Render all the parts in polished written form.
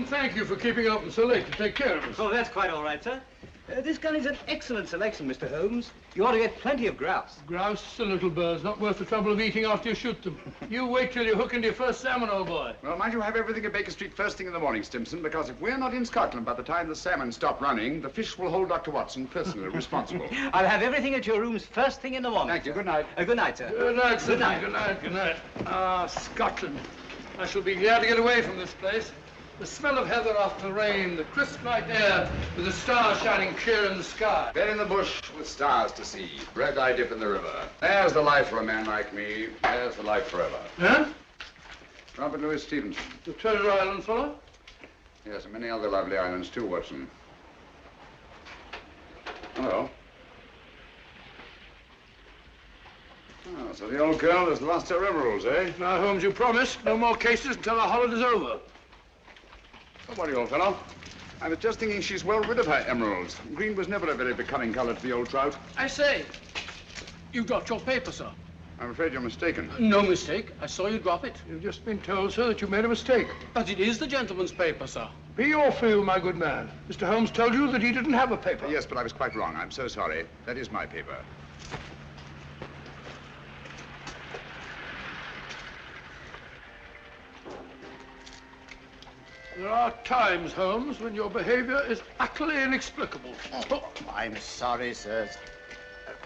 Thank you for keeping open so late to take care of us. Oh, that's quite all right, sir. This gun is an excellent selection, Mr. Holmes. You ought to get plenty of grouse. Grouse are little birds, not worth the trouble of eating after you shoot them. You wait till you hook into your first salmon, old boy. Well, mind you have everything at Baker Street first thing in the morning, Stimson, because if we're not in Scotland by the time the salmon stop running, the fish will hold Dr. Watson personally responsible. I'll have everything at your rooms first thing in the morning. Thank you. Good night. Good night, sir. Good night, sir. Good night. Good night. Good night. Ah, Scotland. I shall be glad to get away from this place. The smell of heather after rain, the crisp night air, with the stars shining clear in the sky. Bed in the bush with stars to see, bread I dip in the river. There's the life for a man like me. There's the life forever. Huh? Robert Louis Stevenson. The Treasure Island fellow? Yes, and many other lovely islands too, Watson. Hello. Oh, so the old girl has lost her emeralds, eh? Now, Holmes, you promised no more cases until the holiday's over. Don't worry, old fellow. I was just thinking she's well rid of her emeralds. Green was never a very becoming color to the old trout. I say, you dropped your paper, sir. I'm afraid you're mistaken. No mistake. I saw you drop it. You've just been told, sir, that you made a mistake. But it is the gentleman's paper, sir. Be your fool, my good man. Mr. Holmes told you that he didn't have a paper. Yes, but I was quite wrong. I'm so sorry. That is my paper. There are times, Holmes, when your behavior is utterly inexplicable. Oh, I'm sorry, sir.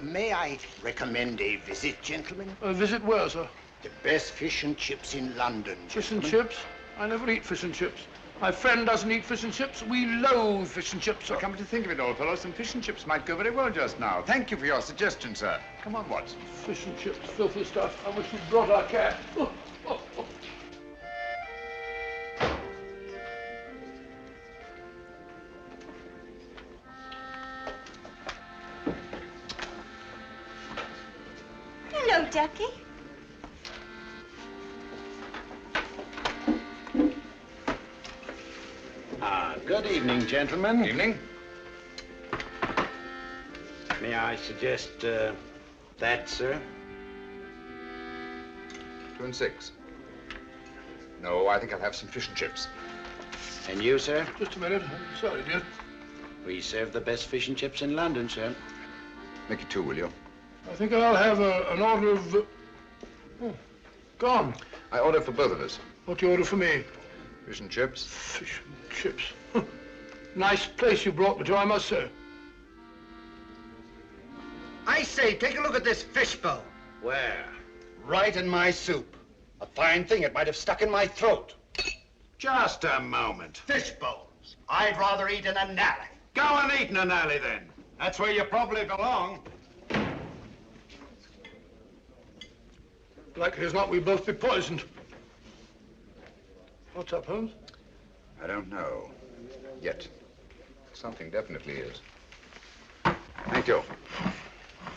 May I recommend a visit, gentlemen? A visit where, sir? The best fish and chips in London, Fish and gentlemen. chips? I never eat fish and chips. My friend doesn't eat fish and chips. We loathe fish and chips, sir. Well, come to think of it, old fellow, some fish and chips might go very well just now. Thank you for your suggestion, sir. Come on, Watson. Fish and chips, filthy stuff. I wish you'd brought our cat. Oh, oh, oh. Hello, Ducky. Good evening, gentlemen. Evening. May I suggest that, sir? 2 and 6. No, I think I'll have some fish and chips. And you, sir? Just a minute. I'm sorry, dear. We serve the best fish and chips in London, sir. Make it 2, will you? I think I'll have an order of... Oh, gone. I order for both of us. What do you order for me? Fish and chips. Fish and chips. Nice place you brought me to, I must say. I say, take a look at this fishbowl. Where? Right in my soup. A fine thing. It might have stuck in my throat. Just a moment. Fishbowls. I'd rather eat in an alley. Go and eat in an alley, then. That's where you probably belong. Likely as not, we'll both be poisoned. What's up, Holmes? I don't know. Yet. Something definitely is. Thank you.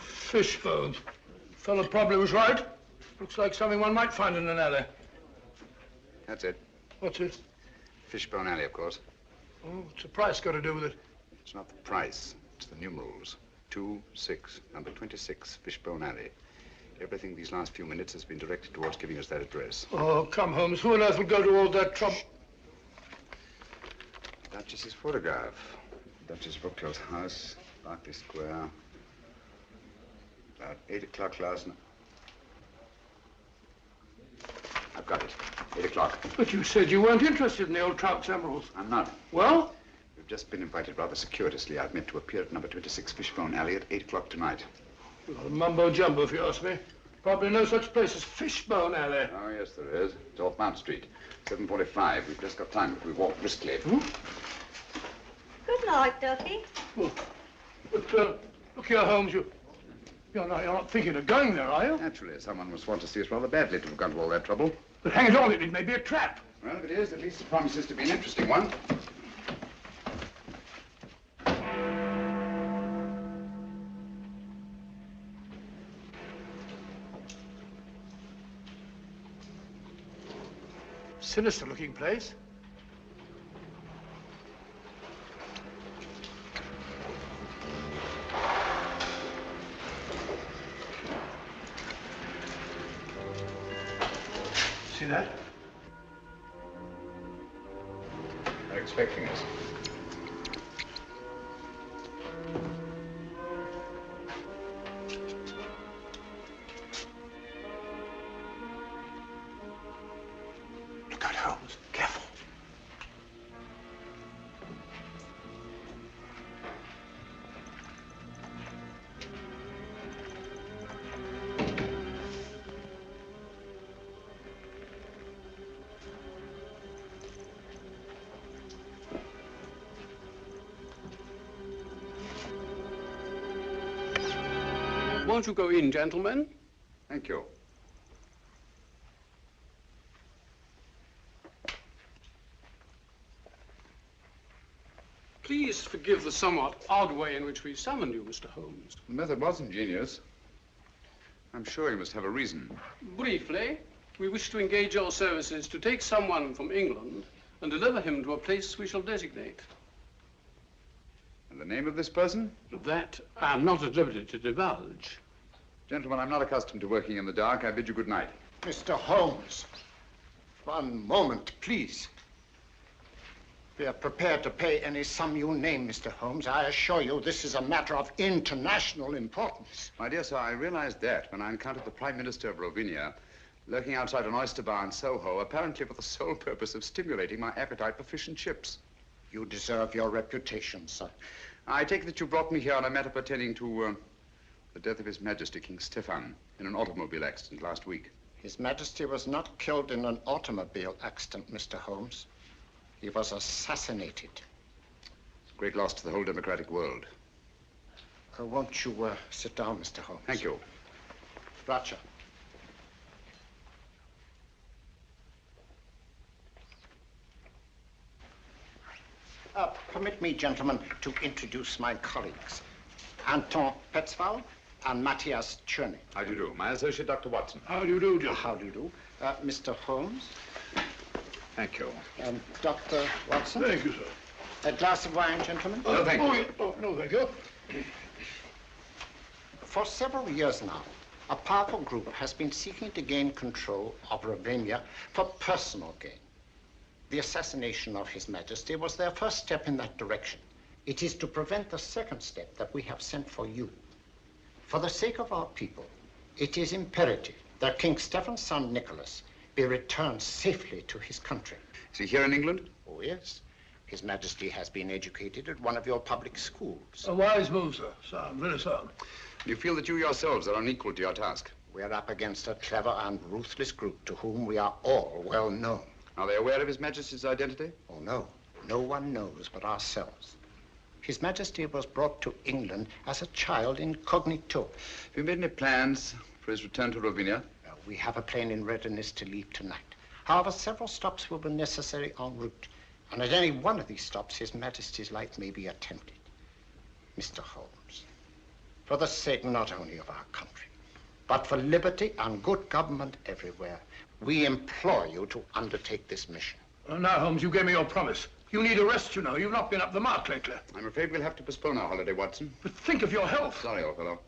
Fish bones. Fellow probably was right. Looks like something one might find in an alley. That's it. What's it? Fishbone Alley, of course. Oh, what's the price got to do with it? It's not the price. It's the numerals. 26, number 26, Fishbone Alley. Everything these last few minutes has been directed towards giving us that address. Oh, come, Holmes. Who on earth would go to all that trouble? Duchess's photograph. Duchess Brookfield's house, Berkeley Square. About 8 o'clock last night. I've got it. 8 o'clock. But you said you weren't interested in the old trout's emeralds. I'm not. Well? We've just been invited rather circuitously. I've meant to appear at number 26 Fishbone Alley at 8 o'clock tonight. Well, mumbo jumbo, if you ask me. Probably no such place as Fishbone Alley. Oh, yes, there is. It's off Mount Street. 7:45. We've just got time if we walk briskly. Good night, Ducky. Well, but, look here, Holmes, you're not thinking of going there, are you? Naturally, someone must want to see us rather badly to have gone to all that trouble. But hang it all, it may be a trap. Well, if it is, at least it promises to be an interesting one. Sinister-looking place. See that? They're expecting us. Look out, Holmes. Careful. Won't you go in, gentlemen? Thank you. Please forgive the somewhat odd way in which we summoned you, Mr. Holmes. The method was ingenious. I'm sure you must have a reason. Briefly, we wish to engage your services to take someone from England and deliver him to a place we shall designate. And the name of this person? That I'm not at liberty to divulge. Gentlemen, I'm not accustomed to working in the dark. I bid you good night. Mr. Holmes, one moment, please. We are prepared to pay any sum you name, Mr. Holmes. I assure you this is a matter of international importance. My dear sir, I realized that when I encountered the Prime Minister of Rovinia lurking outside an oyster bar in Soho, apparently for the sole purpose of stimulating my appetite for fish and chips. You deserve your reputation, sir. I take it that you brought me here on a matter pertaining to the death of His Majesty King Stefan in an automobile accident last week. His Majesty was not killed in an automobile accident, Mr. Holmes. He was assassinated. It's a great loss to the whole democratic world. Won't you sit down, Mr. Holmes? Thank you. Roger. Permit me, gentlemen, to introduce my colleagues. Anton Petzval and Matthias Cherney. How do you do? My associate, Dr. Watson. How do you do, Joe? How do you do? Mr. Holmes. Thank you. Dr. Watson. Thank you, sir. A glass of wine, gentlemen? No, thank you. Oh, no, thank you. For several years now, a powerful group has been seeking to gain control of Ravenna for personal gain. The assassination of His Majesty was their first step in that direction. It is to prevent the second step that we have sent for you. For the sake of our people, it is imperative that King Stephen's son, Nikolas, be returned safely to his country. Is he here in England? Oh, yes. His Majesty has been educated at one of your public schools. A wise move, sir. Sound, very sound. You feel that you yourselves are unequal to your task? We are up against a clever and ruthless group to whom we are all well known. Are they aware of His Majesty's identity? Oh, no. No one knows but ourselves. His Majesty was brought to England as a child incognito. Have you made any plans for his return to Rovinia? We have a plane in readiness to leave tonight. However, several stops will be necessary en route. And at any one of these stops, His Majesty's life may be attempted. Mr. Holmes, for the sake not only of our country, but for liberty and good government everywhere, we implore you to undertake this mission. Well, now, Holmes, you gave me your promise. You need a rest, you know. You've not been up the mark lately. I'm afraid we'll have to postpone our holiday, Watson. But think of your health. Sorry, old fellow.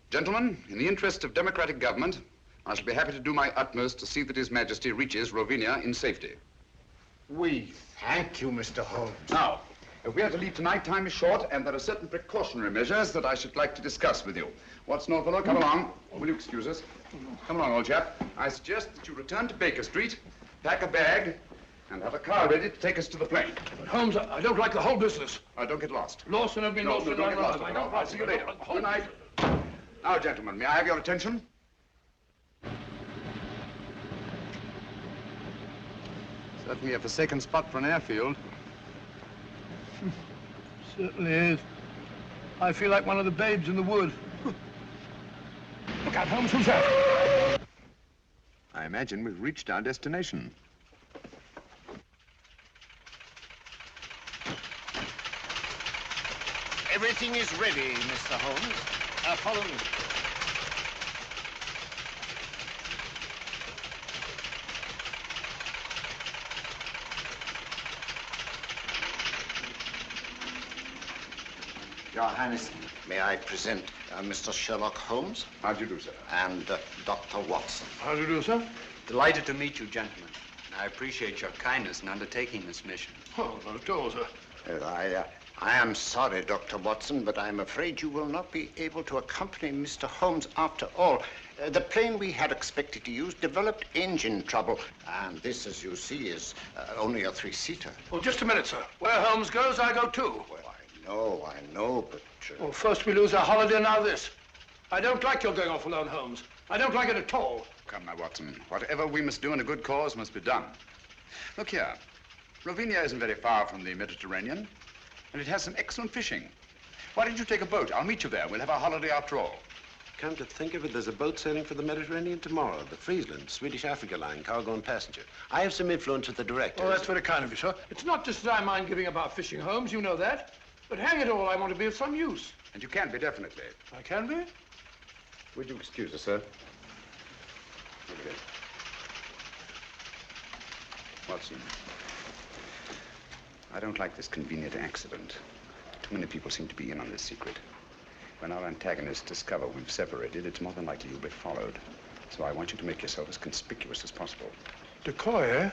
Gentlemen, in the interest of democratic government, I shall be happy to do my utmost to see that His Majesty reaches Rovinia in safety. We thank you, Mr. Holmes. Now, if we are to leave tonight, time is short, and there are certain precautionary measures that I should like to discuss with you. Watson, old fellow, come along. Will you excuse us? Come along, old chap. I suggest that you return to Baker Street, pack a bag, and have a car ready to take us to the plane. But, Holmes, I don't like the whole business. Don't get lost. Lost and I've been lost. Don't get lost. I'll see you later. Good night. Now, gentlemen, may I have your attention? Certainly a forsaken spot for an airfield. Certainly is. I feel like one of the babes in the wood. Look out, Holmes, who's that? I imagine we've reached our destination. Everything is ready, Mr. Holmes. Follow me. Your Highness, may I present Mr. Sherlock Holmes? How do you do, sir? And Dr. Watson. How do you do, sir? Delighted to meet you, gentlemen. I appreciate your kindness in undertaking this mission. Oh, not at all, sir. I am sorry, Dr. Watson, but I'm afraid you will not be able to accompany Mr. Holmes after all. The plane we had expected to use developed engine trouble, and this, as you see, is only a three-seater. Well, just a minute, sir. Where Holmes goes, I go too. Well, I know, but... Well, first we lose our holiday, now this. I don't like your going off alone, Holmes. I don't like it at all. Come now, Watson. Whatever we must do in a good cause must be done. Look here. Ravinia isn't very far from the Mediterranean, and it has some excellent fishing. Why don't you take a boat? I'll meet you there. We'll have our holiday after all. Come to think of it, there's a boat sailing for the Mediterranean tomorrow, the Friesland, Swedish Africa line, cargo and passenger. I have some influence with the director. Oh, that's very kind of you, sir. It's not just that I mind giving up our fishing, Holmes. You know that. But hang it all, I want to be of some use. And you can be, definitely. I can be? Would you excuse us, sir? Okay. Watson, I don't like this convenient accident. Too many people seem to be in on this secret. When our antagonists discover we've separated, it's more than likely you'll be followed. So I want you to make yourself as conspicuous as possible. Decoy, eh?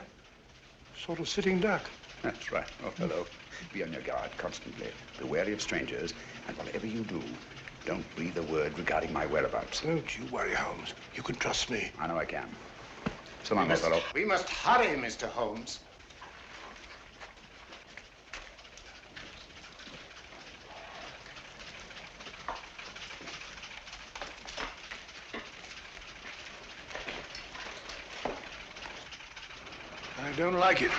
Sort of sitting duck. That's right. Oh, hello. Be on your guard constantly. Be wary of strangers, and whatever you do, don't breathe a word regarding my whereabouts. Don't you worry, Holmes. You can trust me. I know I can. So long, old fellow. We must hurry, Mr. Holmes. I don't like it.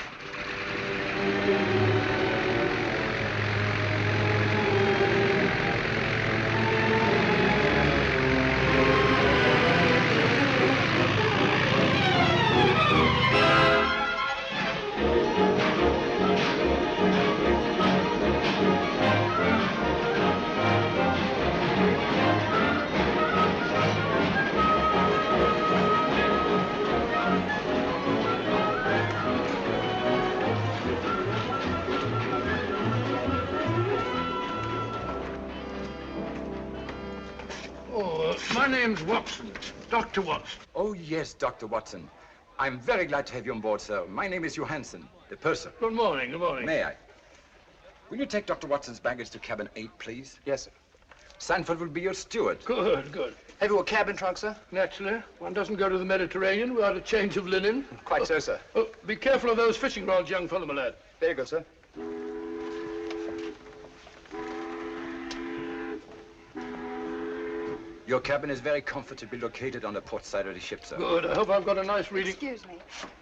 My name's Watson, Dr. Watson. Oh, yes, Dr. Watson. I'm very glad to have you on board, sir. My name is Johansson, the purser. Good morning, good morning. May I? Will you take Dr. Watson's baggage to cabin 8, please? Yes, sir. Sanford will be your steward. Good, good. Have you a cabin trunk, sir? Naturally. One doesn't go to the Mediterranean without a change of linen. Quite so, sir. Oh, be careful of those fishing rods, young fellow, my lad. Very good, sir. Your cabin is very comfortably located on the port side of the ship, sir. Good. I hope I've got a nice reading. Excuse me.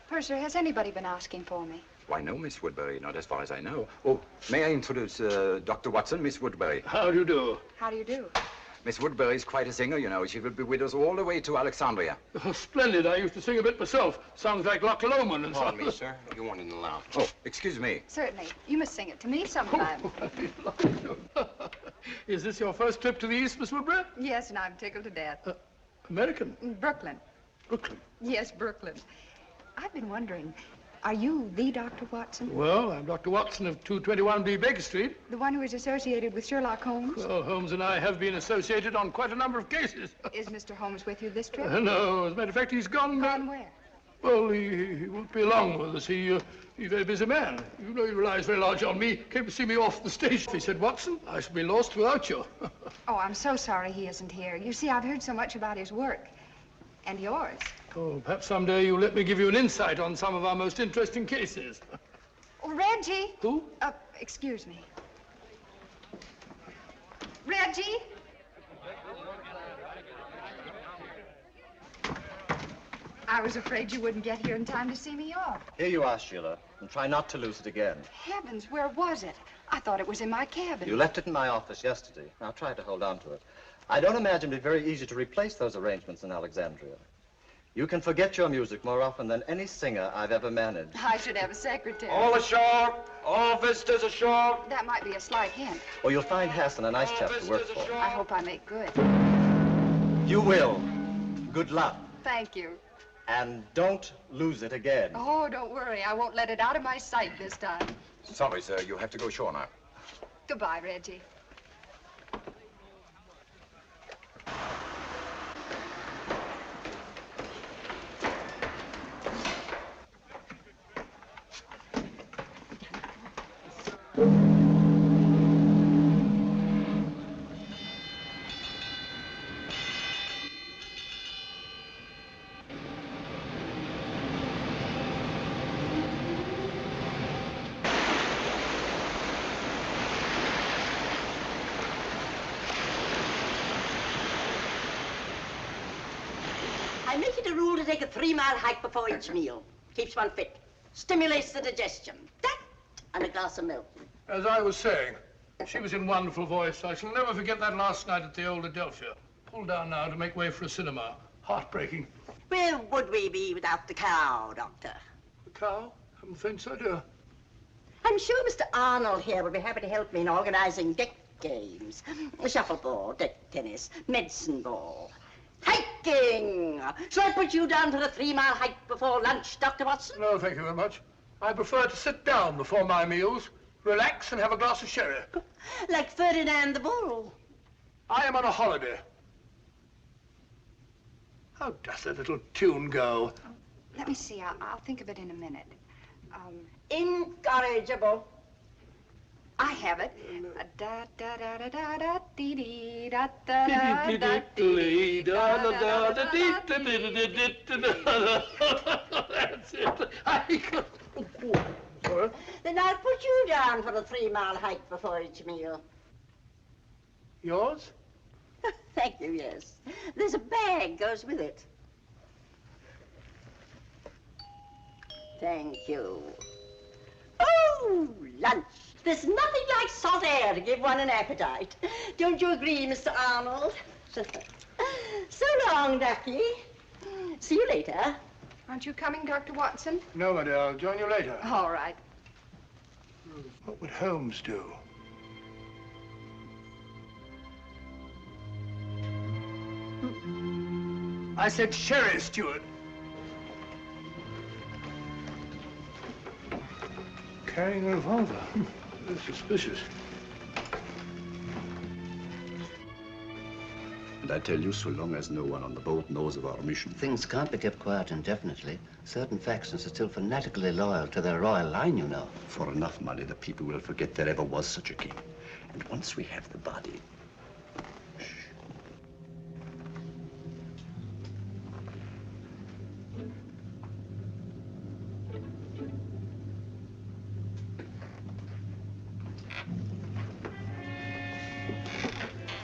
Purser, has anybody been asking for me? Why, no, Miss Woodbury, not as far as I know. Oh, may I introduce Dr. Watson, Miss Woodbury? How do you do? How do you do? Miss Woodbury is quite a singer, you know. She will be with us all the way to Alexandria. Oh, splendid. I used to sing a bit myself. Songs like Loch Lomond and so Pardon me, sir. You want in the lounge. Oh, excuse me. Certainly. You must sing it to me sometime. Is this your first trip to the East, Miss Woodbury? Yes, and I'm tickled to death. American? Brooklyn. Brooklyn? Yes, Brooklyn. I've been wondering, are you the Dr. Watson? Well, I'm Dr. Watson of 221B Baker Street. The one who is associated with Sherlock Holmes? Well, Holmes and I have been associated on quite a number of cases. Is Mr. Holmes with you this trip? No, as a matter of fact, he's gone. Gone where? Well, he won't be along with us. He's a very busy man. You know he relies very large on me. Came to see me off the station. He said, Watson, I shall be lost without you. Oh, I'm so sorry he isn't here. You see, I've heard so much about his work. And yours. Oh, perhaps someday you'll let me give you an insight on some of our most interesting cases. Oh, Reggie. Who? Excuse me. Reggie? I was afraid you wouldn't get here in time to see me off. Here you are, Sheila, and try not to lose it again. Heavens, where was it? I thought it was in my cabin. You left it in my office yesterday. Now try to hold on to it. I don't imagine it'd be very easy to replace those arrangements in Alexandria. You can forget your music more often than any singer I've ever managed. I should have a secretary. All ashore! All visitors ashore! That might be a slight hint. Or you'll find Hassan a nice chap to work for. I hope I make good. You will. Good luck. Thank you. And don't lose it again. Oh, don't worry. I won't let it out of my sight this time. Sorry, sir. You have to go ashore now. Goodbye, Reggie. I make it a rule to take a 3-mile hike before each meal. Keeps one fit. Stimulates the digestion. That and a glass of milk. As I was saying, she was in wonderful voice. I shall never forget that last night at the old Adelphia. Pulled down now to make way for a cinema. Heartbreaking. Where would we be without the cow, Doctor? The cow? Haven't the faintest idea. I'm sure Mr. Arnold here will be happy to help me in organizing deck games. Shuffleboard, deck tennis, medicine ball. Hiking! Shall I put you down for a 3-mile hike before lunch, Dr. Watson? No, thank you very much. I prefer to sit down before my meals, relax and have a glass of sherry. Like Ferdinand the Bull. I am on a holiday. How does that little tune go? Let me see. I'll think of it in a minute. Incorrigible. I have it. Da da da da da da dee dee da da da da dee da da da da That's it. Sorry. Then I'll put you down for a 3-mile hike before each meal. Yours? Thank you, yes. There's a bag goes with it. Thank you. Oh, lunch. There's nothing like salt air to give one an appetite. Don't you agree, Mr. Arnold? So long, Ducky. See you later. Aren't you coming, Dr. Watson? No, my dear. I'll join you later. All right. What would Holmes do? I said sherry, steward. Carrying a revolver. Very suspicious. And I tell you, so long as no one on the boat knows of our mission. Things can't be kept quiet indefinitely. Certain factions are still fanatically loyal to their royal line, you know. For enough money, the people will forget there ever was such a king. And once we have the body... Shh.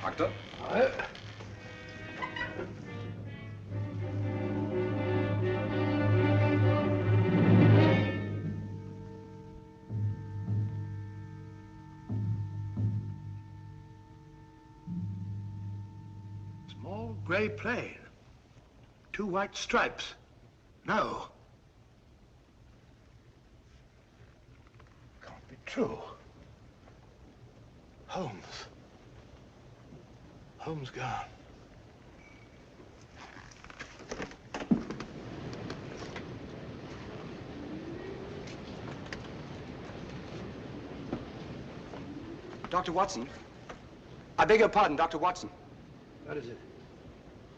Doctor? Small gray plane. 2 white stripes. No. Can't be true. Holmes. Holmes gone. Dr. Watson. I beg your pardon, Dr. Watson. What is it?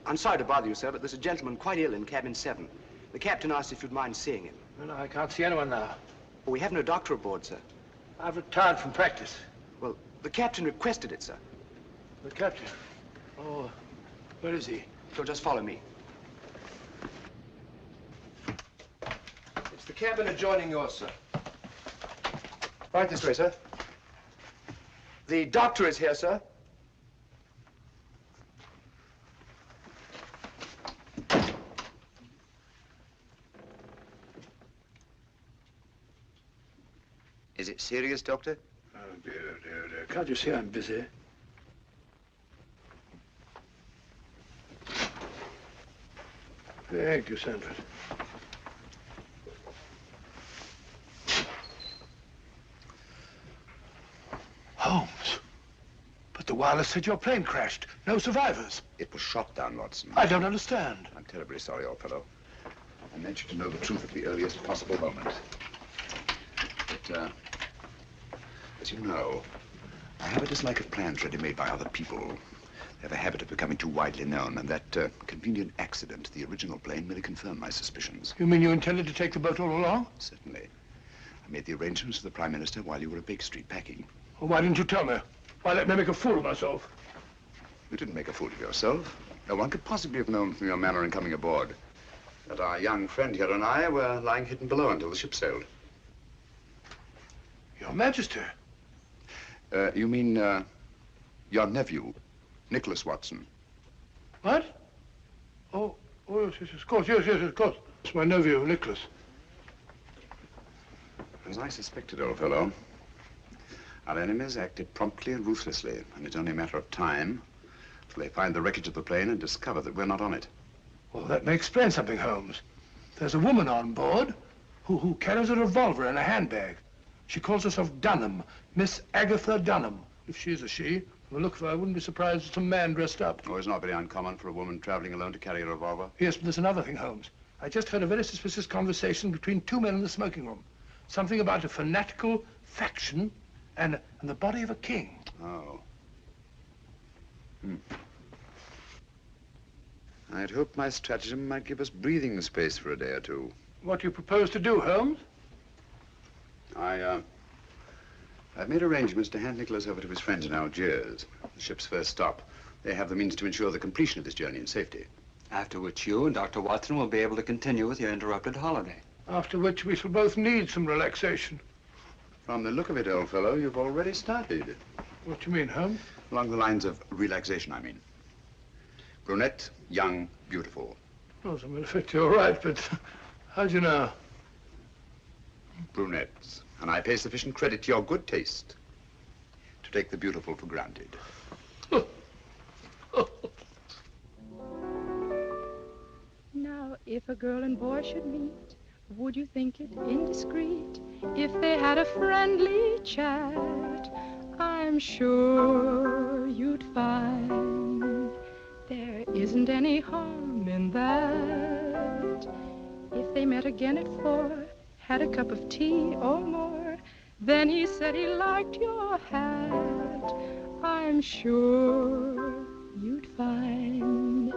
I'm sorry to bother you, sir, but there's a gentleman quite ill in cabin 7. The captain asked if you'd mind seeing him. No, I can't see anyone now. Well, we have no doctor aboard, sir. I've retired from practice. Well, the captain requested it, sir. The captain? Oh, where is he? So just follow me. It's the cabin adjoining yours, sir. Right this way, sir. The doctor is here, sir. serious, Doctor? Oh, dear, dear, dear. Can't you see I'm busy? Thank you, Sanford. Holmes. But the wireless said your plane crashed. No survivors. It was shot down, Watson. I don't understand. I'm terribly sorry, old fellow. I meant you to know the truth at the earliest possible moment. But, as you know, I have a dislike of plans ready-made by other people. They have a habit of becoming too widely known, and that convenient accident to the original plane merely confirmed my suspicions. You mean you intended to take the boat all along? Certainly. I made the arrangements with the Prime Minister while you were at Baker Street packing. Well, why didn't you tell me? Why let me make a fool of myself? You didn't make a fool of yourself. No one could possibly have known from your manner in coming aboard that our young friend here and I were lying hidden below until the ship sailed. Your Majesty. You mean, your nephew, Nikolas Watson. What? Oh, yes, yes, of course, yes, of course. It's my nephew, Nikolas. As I suspected, old fellow, our enemies acted promptly and ruthlessly, and it's only a matter of time till they find the wreckage of the plane and discover that we're not on it. Well, that may explain something, Holmes. There's a woman on board who carries a revolver in a handbag. She calls herself Dunham, Miss Agatha Dunham. If she is a she, from the look of her, I wouldn't be surprised if some man dressed up. Oh, it's not very uncommon for a woman traveling alone to carry a revolver. Yes, but there's another thing, Holmes. I just heard a very suspicious conversation between two men in the smoking room. Something about a fanatical faction and the body of a king. Oh. I'd hoped my stratagem might give us breathing space for a day or two. What do you propose to do, Holmes? I've made arrangements to hand Nikolas over to his friends in Algiers, the ship's first stop. They have the means to ensure the completion of this journey in safety. After which you and Dr. Watson will be able to continue with your interrupted holiday. After which we shall both need some relaxation. From the look of it, old fellow, you've already started. What do you mean, Holmes? Along the lines of relaxation, I mean. Brunette, young, beautiful. Oh, as a matter of fact, you're right, but how do you know? Brunettes. And I pay sufficient credit to your good taste to take the beautiful for granted. Now, if a girl and boy should meet, would you think it indiscreet if they had a friendly chat? I'm sure you'd find there isn't any harm in that. If they met again at 4, had a cup of tea or more, then he said he liked your hat, I'm sure you'd find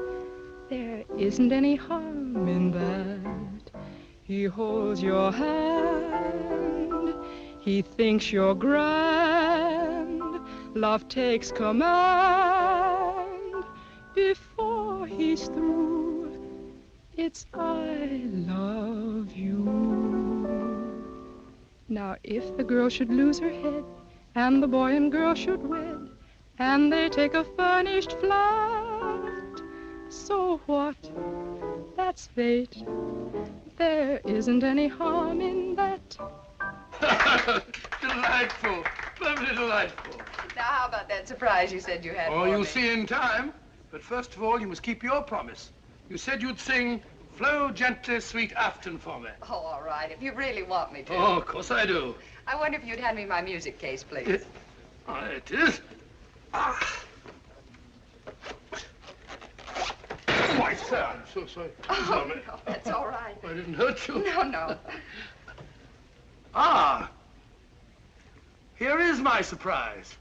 there isn't any harm in that. He holds your hand, he thinks you're grand, love takes command. Before he's through, it's I love you. Now, if the girl should lose her head, and the boy and girl should wed, and they take a furnished flat, so what? That's fate. There isn't any harm in that. Delightful. Lovely delightful. Now, how about that surprise you said you had Oh, for you'll me? see in time. But first of all, you must keep your promise. You said you'd sing Flow Gently, Sweet Afton for me. Oh, all right, if you really want me to. Oh, of course I do. I wonder if you'd hand me my music case, please. It is. Ah. Oh, my sir, I'm so sorry. Oh, Sorry. no, that's all right. I didn't hurt you. No, no. Ah. Here is my surprise.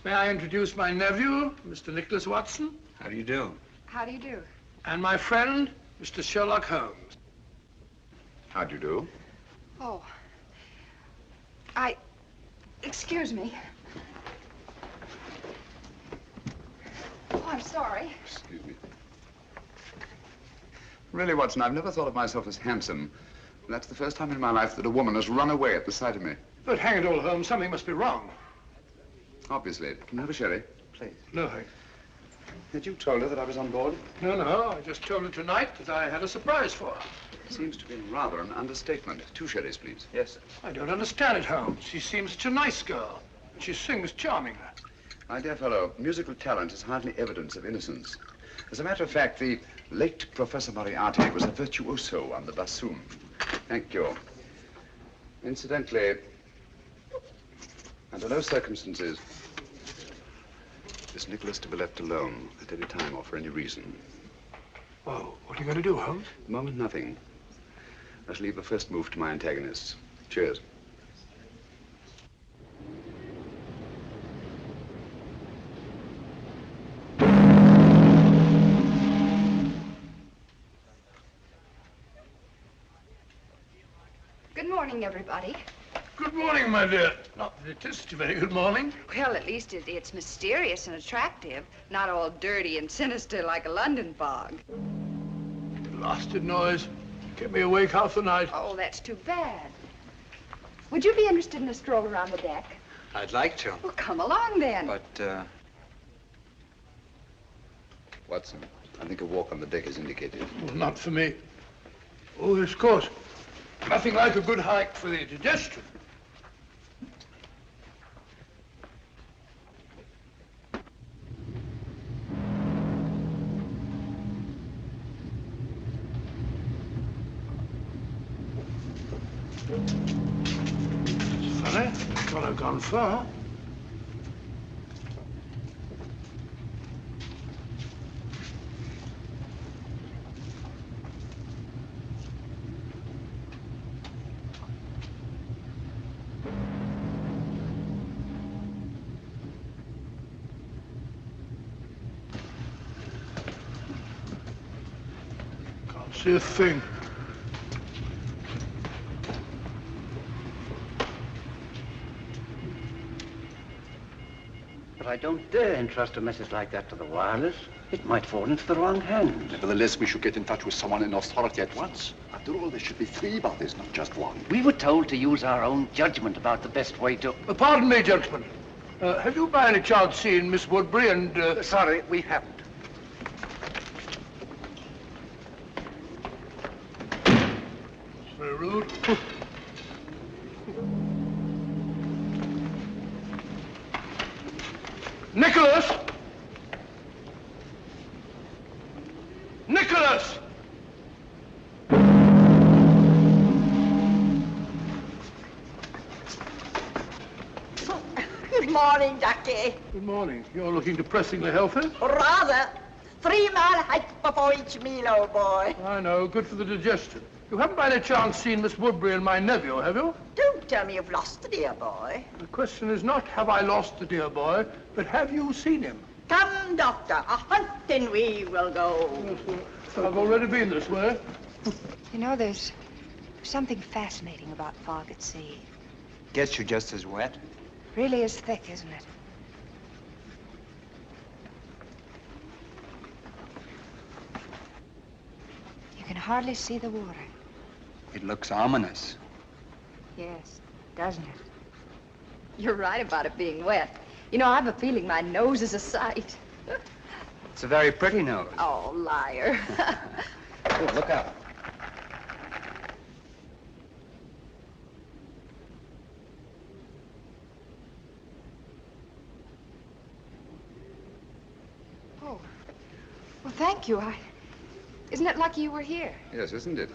May I introduce my nephew, Mr. Nikolas Watson? How do you do? How do you do? And my friend, Mr. Sherlock Holmes. How do you do? Oh. Excuse me. Oh, I'm sorry. Excuse me. Really, Watson, I've never thought of myself as handsome. And that's the first time in my life that a woman has run away at the sight of me. But hang it all, Holmes, something must be wrong. Obviously. Can I have a sherry? Please. No, thanks. Had you told her that I was on board? No, I just told her tonight that I had a surprise for her. Seems to be rather an understatement. 2 sherries, please. Yes, sir. I don't understand it, Holmes. She seems such a nice girl. And she sings charmingly. My dear fellow, musical talent is hardly evidence of innocence. As a matter of fact, the late Professor Moriarty was a virtuoso on the bassoon. Thank you. Incidentally, under no circumstances is Nikolas to be left alone at any time or for any reason. Oh, what are you going to do, Holmes? At the moment, nothing. I shall leave the first move to my antagonists. Cheers. Good morning, everybody. Good morning, my dear. Not that it is a very good morning. Well, at least it's mysterious and attractive, not all dirty and sinister like a London fog. Blasted noise. Kept me awake half the night. Oh, that's too bad. Would you be interested in a stroll around the deck? I'd like to. Well, come along then. But, Watson, I think a walk on the deck is indicated. Well, not for me. Oh, yes, of course. Nothing like a good hike for the digestion. It's funny. Thought I've gone far. See a thing. But I don't dare entrust a message like that to the wireless. It might fall into the wrong hands. Nevertheless, we should get in touch with someone in authority at once. After all, there should be 3 bodies, not just 1. We were told to use our own judgment about the best way to... Pardon me, gentlemen. Have you by any chance seen Miss Woodbury and... Sorry, we haven't. Very rude. Nikolas! Nikolas! Good morning, Ducky. Good morning. You're looking depressingly healthy. Rather. 3-mile hike before each meal, old boy. I know. Good for the digestion. You haven't by any chance seen Miss Woodbury and my nephew, have you? Don't tell me you've lost the dear boy. The question is not, have I lost the dear boy, but have you seen him? Come, Doctor, a hunting we will go. Yes, I've already been this way. You know, there's something fascinating about fog at sea. Gets you just as wet. Really is thick, isn't it? You can hardly see the water. It looks ominous. Yes, doesn't it? You're right about it being wet. You know, I've a feeling my nose is a sight. It's a very pretty nose. Oh, liar. Oh, look out. Oh, well, thank you. Isn't it lucky you were here? Yes, isn't it?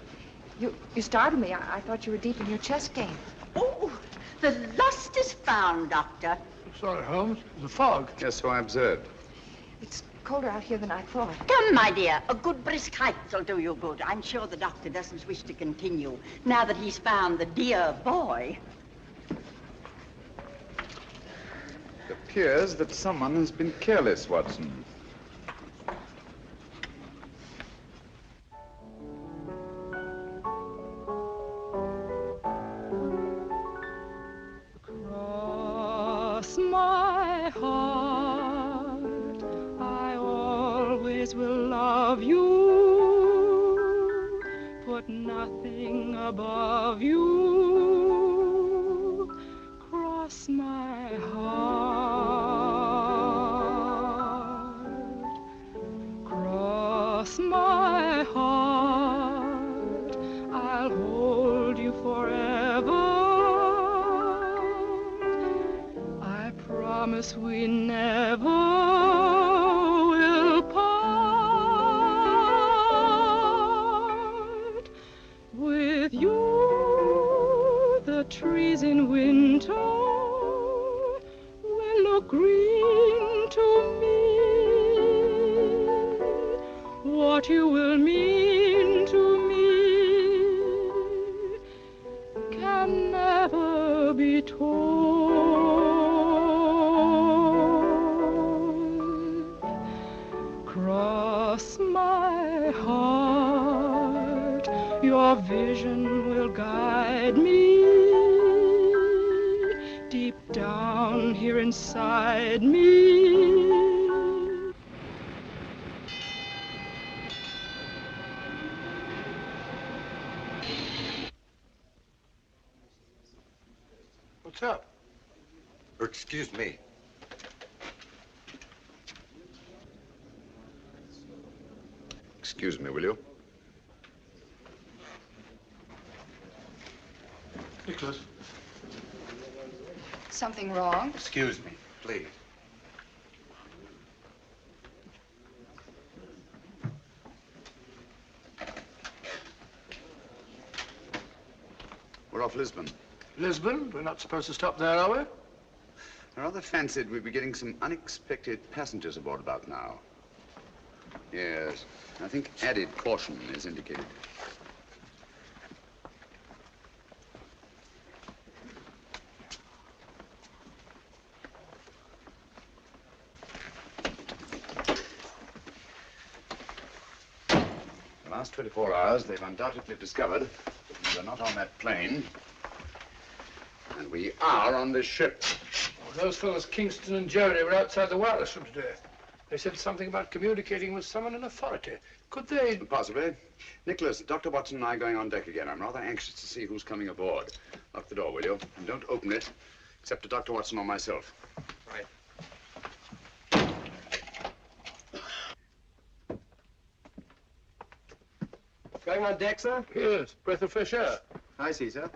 You startled me. I thought you were deep in your chess game. Oh, the lost is found, Doctor. Sorry, Holmes. There's a fog. Yes, so I observed. It's colder out here than I thought. Come, my dear. A good brisk hike will do you good. I'm sure the doctor doesn't wish to continue now that he's found the dear boy. It appears that someone has been careless, Watson. My heart, I always will love you, put nothing above you, cross my heart, cross my heart, promise we never will part. With you, the trees in winter will look green to me. What you will mean to me can never be told. Cross my heart, your vision will guide me deep down here inside me. What's up? Excuse me. Excuse me, will you? Nikolas. Something wrong? Excuse me, please. We're off Lisbon. Lisbon? We're not supposed to stop there, are we? I rather fancied we'd be getting some unexpected passengers aboard about now. Yes, I think added caution is indicated. The last 24 hours, they've undoubtedly discovered we're not on that plane, and we are on this ship. Well, those fellows, Kingston and Jerry, were outside the wireless room today. They said something about communicating with someone in authority. Could they? Possibly. Nicholas, Dr. Watson and I are going on deck again. I'm rather anxious to see who's coming aboard. Lock the door, will you? And don't open it, except to Dr. Watson or myself. Right. Going on deck, sir? Yes, breath of fresh air. I see, sir.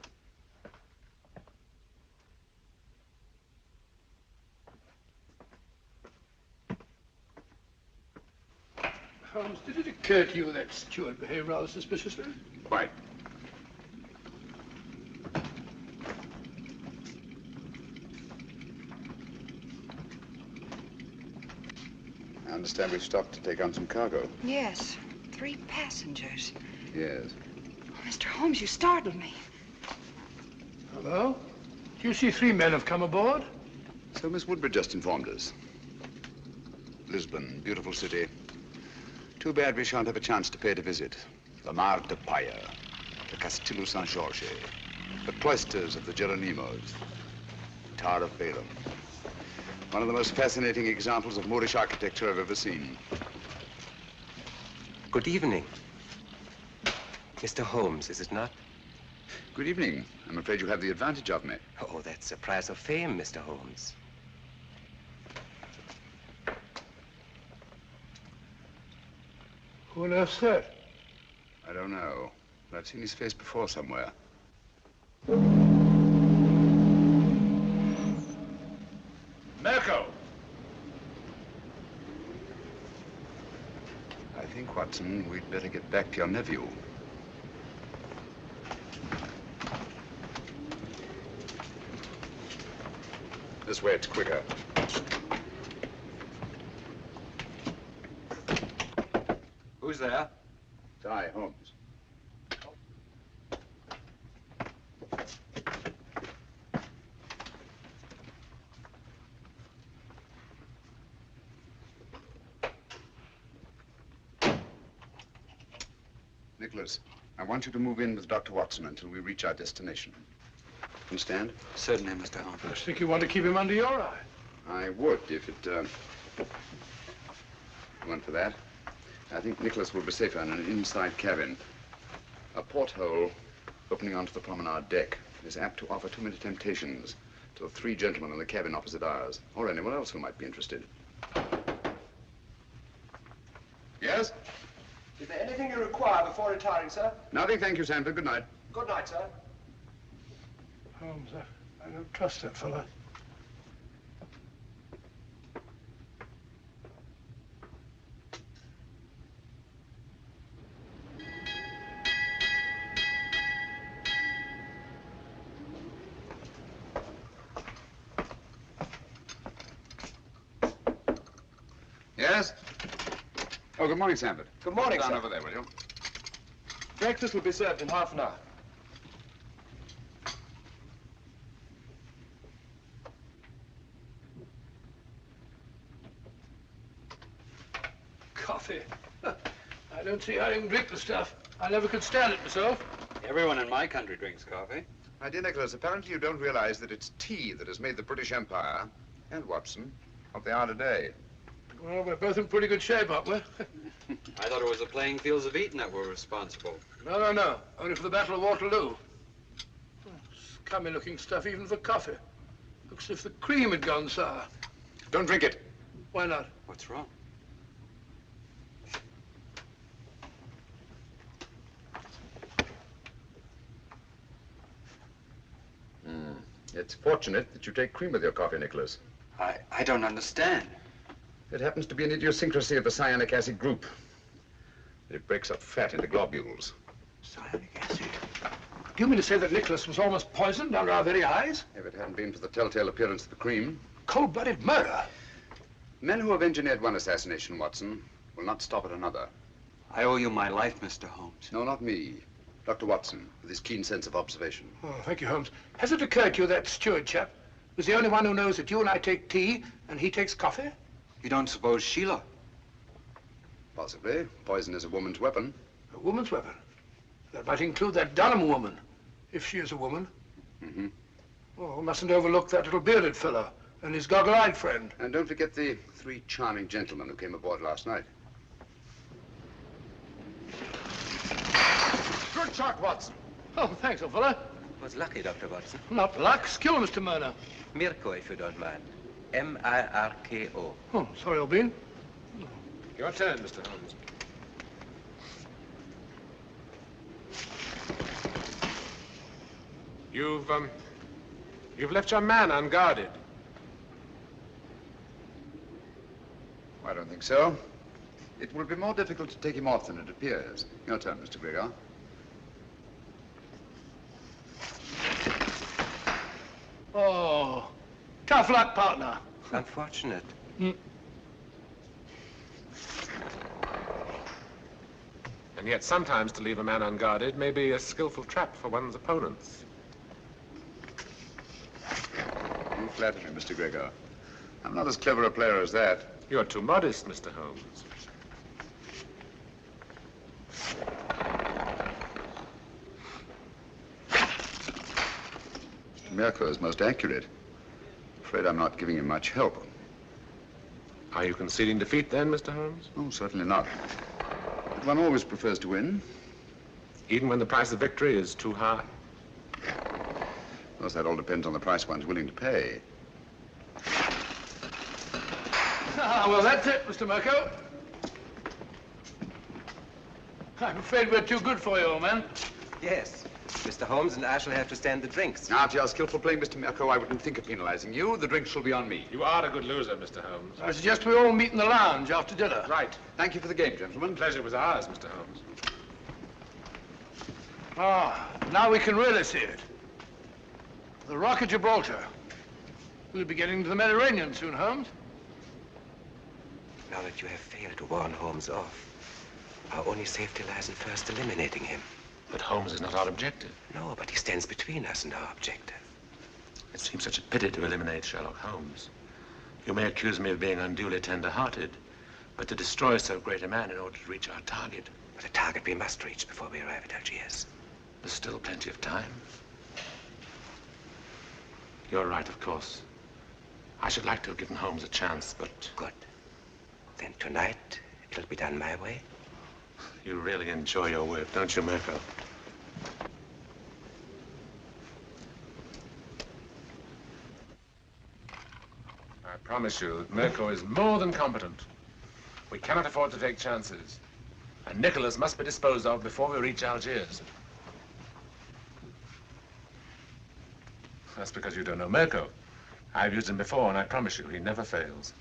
Holmes, did it occur to you that steward behaved rather suspiciously? Quite. I understand we've stopped to take on some cargo. Yes, 3 passengers. Yes. Oh, Mr. Holmes, you startled me. Hello? Do you see 3 men have come aboard? So Miss Woodbridge just informed us. Lisbon, beautiful city. Too bad we shan't have a chance to pay it a visit. The Mar de Paya, the Castillo San Jorge, the cloisters of the Geronimos, Tower of Balaam. One of the most fascinating examples of Moorish architecture I've ever seen. Good evening. Mr. Holmes, is it not? Good evening. I'm afraid you have the advantage of me. Oh, that's a prize of fame, Mr. Holmes. Who on earth's that? I don't know, but I've seen his face before somewhere. Merco! I think, Watson, we'd better get back to your nephew. This way, it's quicker. Who's there? It's I, Holmes. Nicholas, I want you to move in with Dr. Watson until we reach our destination. Understand? Certainly, Mr. Holmes. I think you want to keep him under your eye. I would if it went for that. I think Nicholas will be safer in an inside cabin. A porthole opening onto the promenade deck is apt to offer too many temptations to the 3 gentlemen in the cabin opposite ours, or anyone else who might be interested. Yes? Is there anything you require before retiring, sir? Nothing, thank you, Sanford. Good night. Good night, sir. Holmes, I don't trust that fellow. Yes? Oh, good morning, Sanford. Good morning, Down sir. over there, will you? Breakfast will be served in half an hour. Coffee. I don't see how you can drink the stuff. I never could stand it myself. Everyone in my country drinks coffee. My dear Nikolas, apparently you don't realize that it's tea that has made the British Empire, and Watson, what they are today. Well, we're both in pretty good shape, aren't we? I thought it was the playing fields of Eton that were responsible. No. Only for the Battle of Waterloo. Scummy looking stuff even for coffee. Looks as if the cream had gone sour. Don't drink it. Why not? What's wrong? It's fortunate that you take cream with your coffee, Nikolas. I don't understand. It happens to be an idiosyncrasy of the cyanic acid group. It breaks up fat into globules. Cyanic acid? Do you mean to say that Nikolas was almost poisoned under our very eyes? If it hadn't been for the telltale appearance of the cream. Cold-blooded murder? Men who have engineered one assassination, Watson, will not stop at another. I owe you my life, Mr. Holmes. No, not me. Dr. Watson, with his keen sense of observation. Oh, thank you, Holmes. Has it occurred to you that steward chap was the only one who knows that you and I take tea and he takes coffee? You don't suppose Sheila? Possibly. Poison is a woman's weapon. A woman's weapon? That might include that Dunham woman, if she is a woman. Mm-hmm. Oh, we mustn't overlook that little bearded fellow and his goggle-eyed friend. And don't forget the 3 charming gentlemen who came aboard last night. Good shot, Watson. Oh, thanks, old fellow. Was lucky, Dr. Watson. Not luck. Skill, Mr. Murner. Mirko, if you don't mind. M-I-R-K-O. Oh, sorry, old bean. Your turn, Mr. Holmes. You've left your man unguarded. I don't think so. It will be more difficult to take him off than it appears. Your turn, Mr. Gregor. Oh, tough luck, partner. Unfortunate. Mm. And yet sometimes to leave a man unguarded may be a skillful trap for one's opponents. You flatter me, Mr. Gregor. I'm not as clever a player as that. You're too modest, Mr. Holmes. Mirko is most accurate. Afraid I'm not giving him much help. Are you conceding defeat then, Mr. Holmes? Oh, certainly not. But one always prefers to win. Even when the price of victory is too high? Of course, that all depends on the price one's willing to pay. Ah, well, that's it, Mr. Mirko. I'm afraid we're too good for you, old man. Yes. Mr. Holmes and I shall have to stand the drinks. After your skillful playing, Mr. Mirko, I wouldn't think of penalizing you. The drinks shall be on me. You are a good loser, Mr. Holmes. I suggest we all meet in the lounge after dinner. Right. Thank you for the game, gentlemen. Pleasure was ours, Mr. Holmes. Ah, now we can really see it. The Rock of Gibraltar. We'll be getting to the Mediterranean soon, Holmes. Now that you have failed to warn Holmes off, our only safety lies in first eliminating him. But Holmes is not our objective. No, but he stands between us and our objective. It seems such a pity to eliminate Sherlock Holmes. You may accuse me of being unduly tender-hearted, but to destroy so great a man in order to reach our target. But a target we must reach before we arrive at Algiers. There's still plenty of time. You're right, of course. I should like to have given Holmes a chance, but... Good. Then tonight, it'll be done my way. You really enjoy your work, don't you, Mirko? I promise you that Mirko is more than competent. We cannot afford to take chances. And Nikolas must be disposed of before we reach Algiers. That's because you don't know Mirko. I've used him before, and I promise you, he never fails.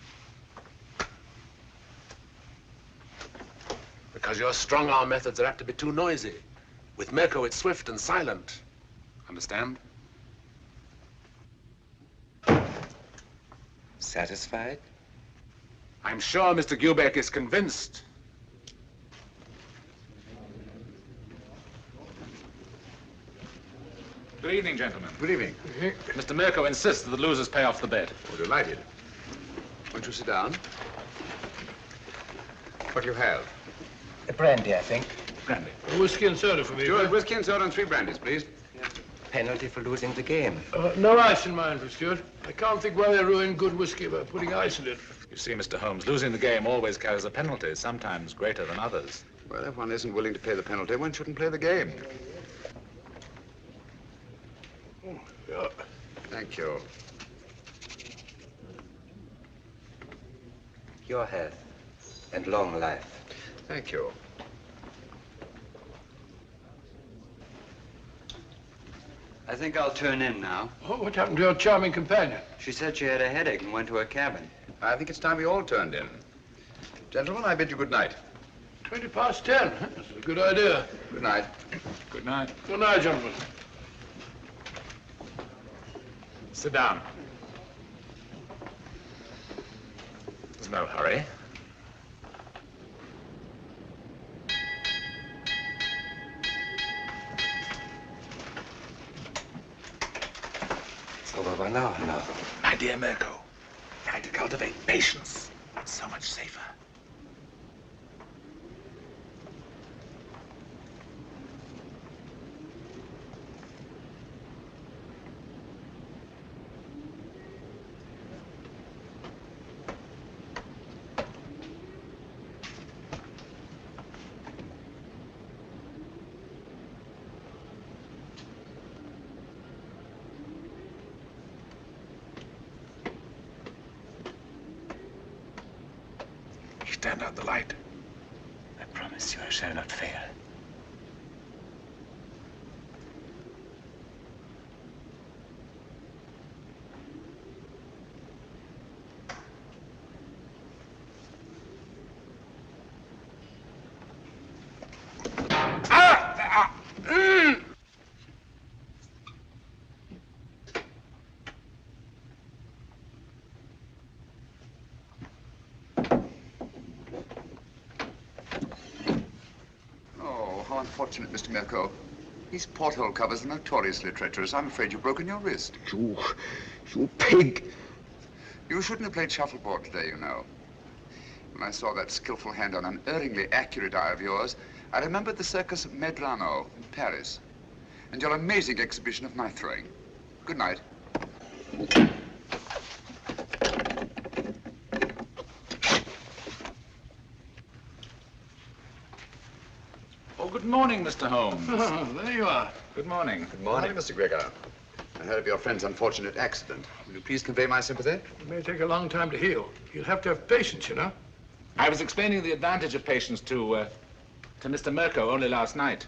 Because your strong-arm methods are apt to be too noisy. With Mirko, it's swift and silent. Understand? Satisfied? I'm sure Mr. Gubeck is convinced. Good evening, gentlemen. Good evening. Mr. Mirko insists that the losers pay off the bet. Oh, delighted. Won't you sit down? What do you have? A brandy, I think. Brandy. A whiskey and soda for me. Stuart, whiskey and soda and 3 brandies, please. Penalty for losing the game. No ice in mine for Stuart. I can't think why they ruin good whiskey by putting ice in it. You see, Mr. Holmes, losing the game always carries a penalty, sometimes greater than others. Well, if one isn't willing to pay the penalty, one shouldn't play the game. Oh, yeah. Thank you. Your health and long life. Thank you. I think I'll turn in now. Oh, what happened to your charming companion? She said she had a headache and went to her cabin. I think it's time we all turned in. Gentlemen, I bid you good night. 10:20. That's a good idea. Good night. Good night. Good night, gentlemen. Sit down. There's no hurry. It's over by an hour now. My dear Mirko, try to cultivate patience. It's so much safer. Stand out the light. I promise you I shall not fail. Unfortunate, Mr. Mirko. These porthole covers are notoriously treacherous. I'm afraid you've broken your wrist. You pig! You shouldn't have played shuffleboard today, you know. When I saw that skillful hand on an erringly accurate eye of yours, I remembered the circus of Medrano in Paris and your amazing exhibition of knife throwing. Good night. Good morning, Mr. Holmes. Oh, there you are. Good morning. Good morning, Mr. Gregor. I heard of your friend's unfortunate accident. Will you please convey my sympathy? It may take a long time to heal. You'll have to have patience, you know. I was explaining the advantage of patience to Mr. Mirko only last night.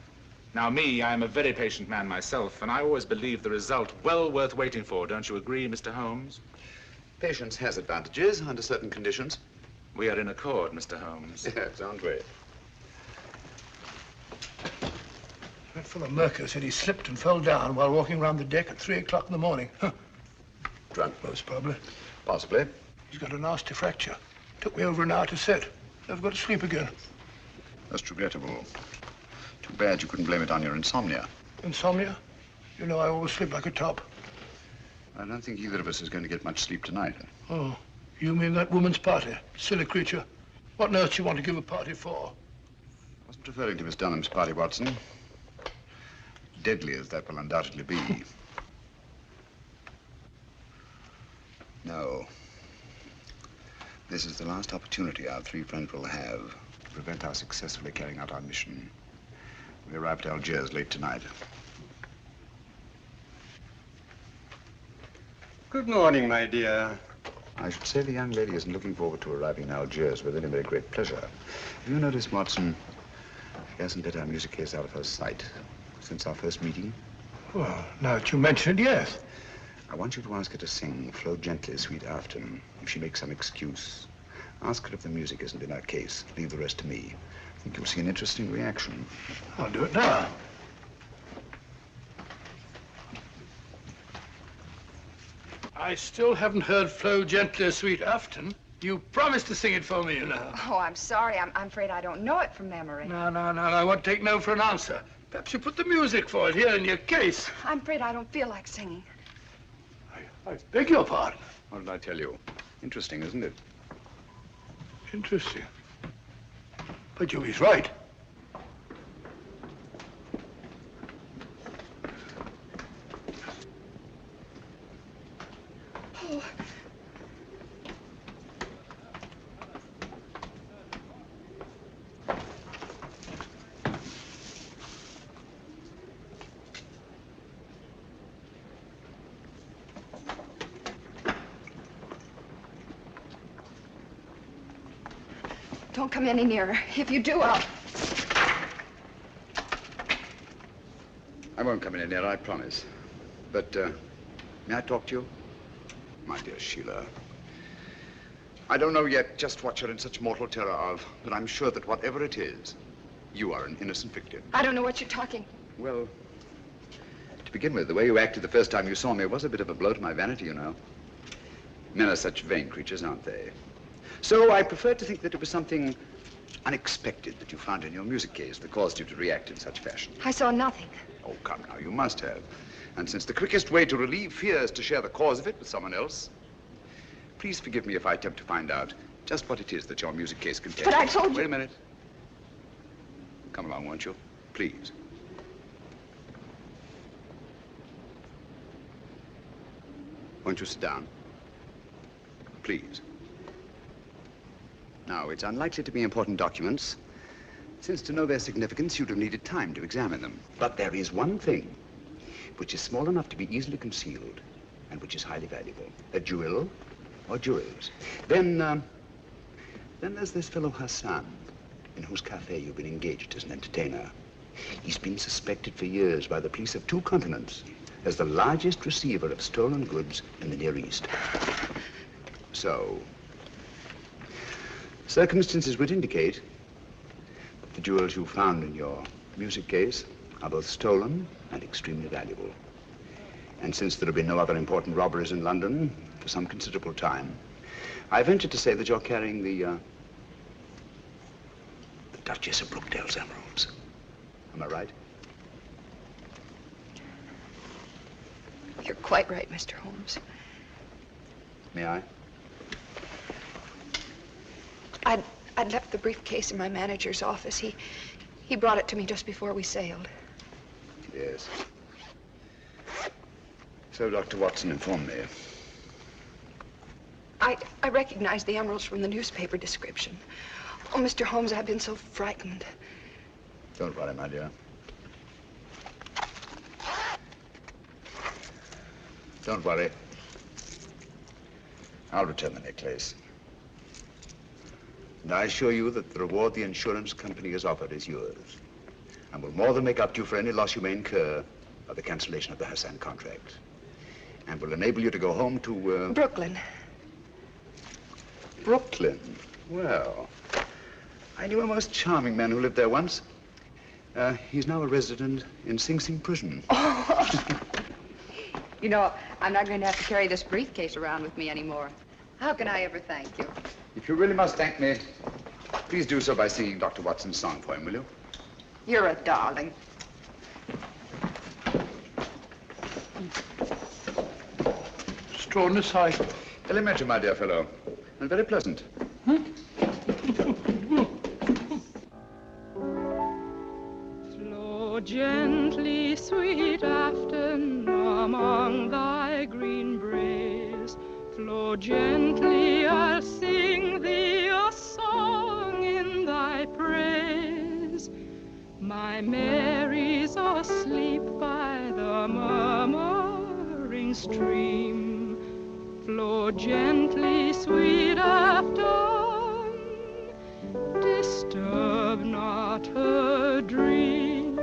Now, me, I am a very patient man myself, and I always believe the result well worth waiting for. Don't you agree, Mr. Holmes? Patience has advantages under certain conditions. We are in accord, Mr. Holmes. Yes, aren't we? That fellow Mirko said he slipped and fell down while walking around the deck at 3 o'clock in the morning. Huh. Drunk, most probably. Possibly. He's got a nasty fracture. Took me over an hour to set. Never got to sleep again. That's regrettable. Too bad you couldn't blame it on your insomnia. Insomnia? You know I always sleep like a top. I don't think either of us is going to get much sleep tonight. Oh, you mean that woman's party? Silly creature. What on earth do you want to give a party for? I wasn't referring to Miss Dunham's party, Watson. Deadly as that will undoubtedly be. No. This is the last opportunity our 3 friends will have to prevent our successfully carrying out our mission. We arrive at Algiers late tonight. Good morning, my dear. I should say the young lady isn't looking forward to arriving in Algiers with any very great pleasure. Have you noticed, Watson, she hasn't let our music case out of her sight since our first meeting? Well, now that you mention it, yes. I want you to ask her to sing Flow Gently, Sweet Afton. If she makes some excuse, ask her if the music isn't in her case. Leave the rest to me. I think you'll see an interesting reaction. I'll do it now. I still haven't heard Flow Gently, Sweet Afton. You promised to sing it for me, you know. Oh, I'm sorry. I'm afraid I don't know it from memory. No, I won't take no for an answer. Perhaps you put the music for it here in your case. I'm afraid I don't feel like singing. I beg your pardon. What did I tell you? Interesting, isn't it? Interesting. But he's right. Oh. Don't come any nearer. If you do, I'll... I won't come any nearer, I promise. But, may I talk to you? My dear Sheila, I don't know yet just what you're in such mortal terror of, but I'm sure that whatever it is, you are an innocent victim. I don't know what you're talking. Well, to begin with, the way you acted the first time you saw me was a bit of a blow to my vanity, you know. Men are such vain creatures, aren't they? So I prefer to think that it was something unexpected that you found in your music case that caused you to react in such fashion. I saw nothing. Oh, come now, you must have. And since the quickest way to relieve fear is to share the cause of it with someone else, please forgive me if I attempt to find out just what it is that your music case contains. But I told you... Wait a minute. Come along, won't you? Please. Won't you sit down? Please. Now, it's unlikely to be important documents, since to know their significance, you'd have needed time to examine them. But there is one thing which is small enough to be easily concealed and which is highly valuable. A jewel or jewels. Then there's this fellow Hassan, in whose cafe you've been engaged as an entertainer. He's been suspected for years by the police of 2 continents as the largest receiver of stolen goods in the Near East. So, circumstances would indicate that the jewels you found in your music case are both stolen and extremely valuable. And since there have been no other important robberies in London for some considerable time, I venture to say that you're carrying the Duchess of Brookdale's emeralds. Am I right? You're quite right, Mr. Holmes. May I? I'd left the briefcase in my manager's office. He brought it to me just before we sailed. Yes. So Dr. Watson informed me. I recognized the emeralds from the newspaper description. Oh, Mr. Holmes, I've been so frightened. Don't worry, my dear. Don't worry. I'll return the necklace. And I assure you that the reward the insurance company has offered is yours, and will more than make up to you for any loss you may incur by the cancellation of the Hassan contract, and will enable you to go home to, Brooklyn. Brooklyn? Well, I knew a most charming man who lived there once. He's now a resident in Sing Sing prison. Oh. You know, I'm not going to have to carry this briefcase around with me anymore. How can I ever thank you? If you really must thank me, please do so by singing Dr. Watson's song for him, will you? You're a darling. Extraordinary sight. Elementary, my dear fellow, and very pleasant. Flow gently, sweet Afton, among thy green braes. Flow gently, I'll sing thee a song in thy praise. My Mary's asleep by the murmuring stream. Flow gently, sweet Afton, disturb not her dream.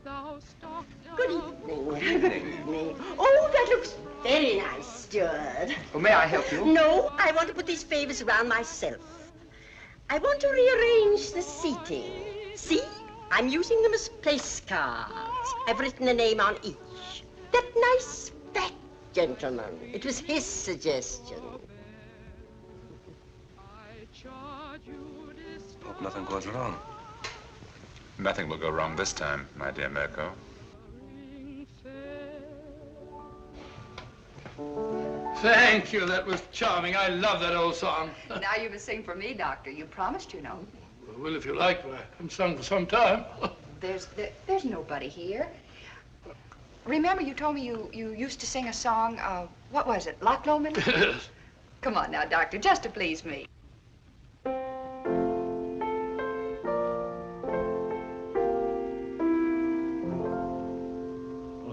Thou stock Good evening. Good evening. Oh, that looks very nice, steward. Oh, may I help you? No, I want to put these favors around myself. I want to rearrange the seating. See? I'm using them as place cards. I've written a name on each. That nice fat gentleman. It was his suggestion. Hope nothing goes wrong. Nothing will go wrong this time, my dear Mirko. Thank you. That was charming. I love that old song. Now you must sing for me, Doctor. You promised, you know. Well, if you like, but I haven't sung for some time. There's nobody here. Remember you told me you used to sing a song, what was it, Loch Lomond? Yes. Come on now, Doctor, just to please me.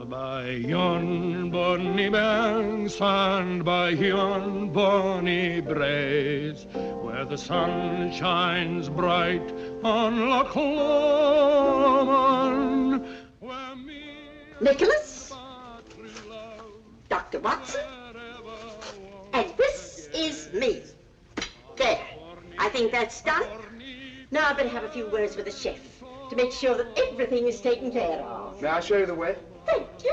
By yon bonny banks and by yon bonny braes, where the sun shines bright on Loch Lomond, Nikolas, Dr. Watson, and this is me. There, I think that's done. Now I better have a few words with the chef to make sure that everything is taken care of. May I show you the way? Thank you.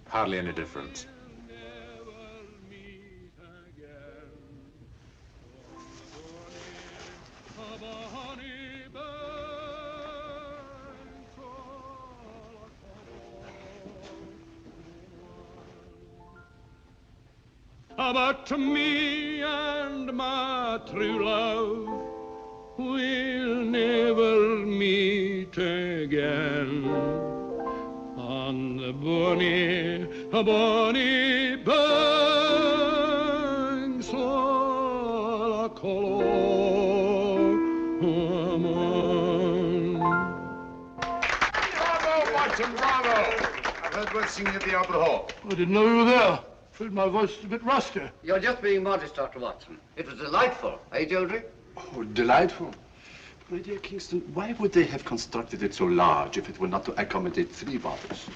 Hardly any difference. But me and my true love will never meet again on the bonny banks of Loch Lomond. Bravo, Watson, bravo! I've heard words singing at the Opera Hall. I didn't know you were there. I feel my voice is a bit rusty. You're just being modest, Dr. Watson. It was delightful, eh, Gildry? Oh, delightful. My dear Kingston, why would they have constructed it so large if it were not to accommodate 3 bottles?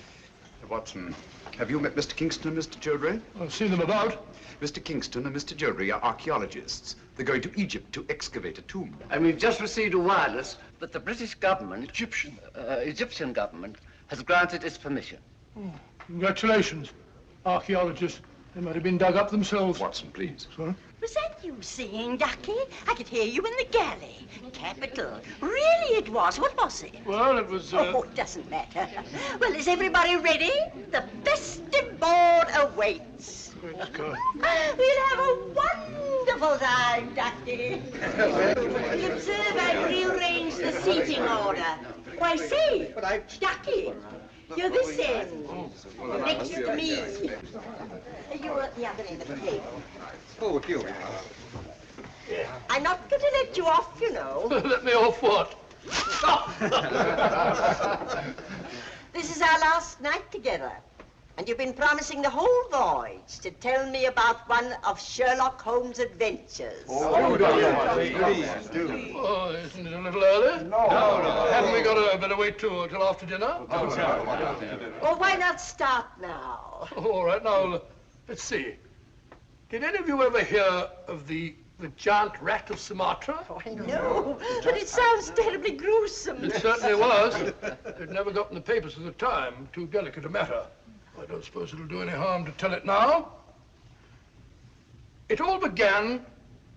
Watson, have you met Mr. Kingston and Mr. Childry? I've seen them about. Mr. Kingston and Mr. Childry are archaeologists. They're going to Egypt to excavate a tomb. And we've just received a wireless that the British government, Egyptian government, has granted its permission. Oh, congratulations, archaeologists. They might have been dug up themselves. Watson, please. Sorry? Was that you singing, Ducky? I could hear you in the galley. Capital. Really it was. What was it? Well, it was... Oh, it doesn't matter. Well, is everybody ready? The festive board awaits. Let's go. We'll have a wonderful time, Ducky. You observe I've rearranged the seating order. Why, say, Ducky, you're this end, next to me. You're at the other end of the table. Oh, here we are. I'm not going to let you off, you know. Let me off what? This is our last night together. And you've been promising the whole voyage to tell me about one of Sherlock Holmes' adventures. Please do. Oh, isn't it a little early? No. Haven't we got a better wait till after dinner? Well, why not start now? All right, now, let's see. Did any of you ever hear of the giant rat of Sumatra? Oh, no, but it sounds terribly gruesome. It certainly was. It never got in the papers at the time. Too delicate a matter. I don't suppose it'll do any harm to tell it now. It all began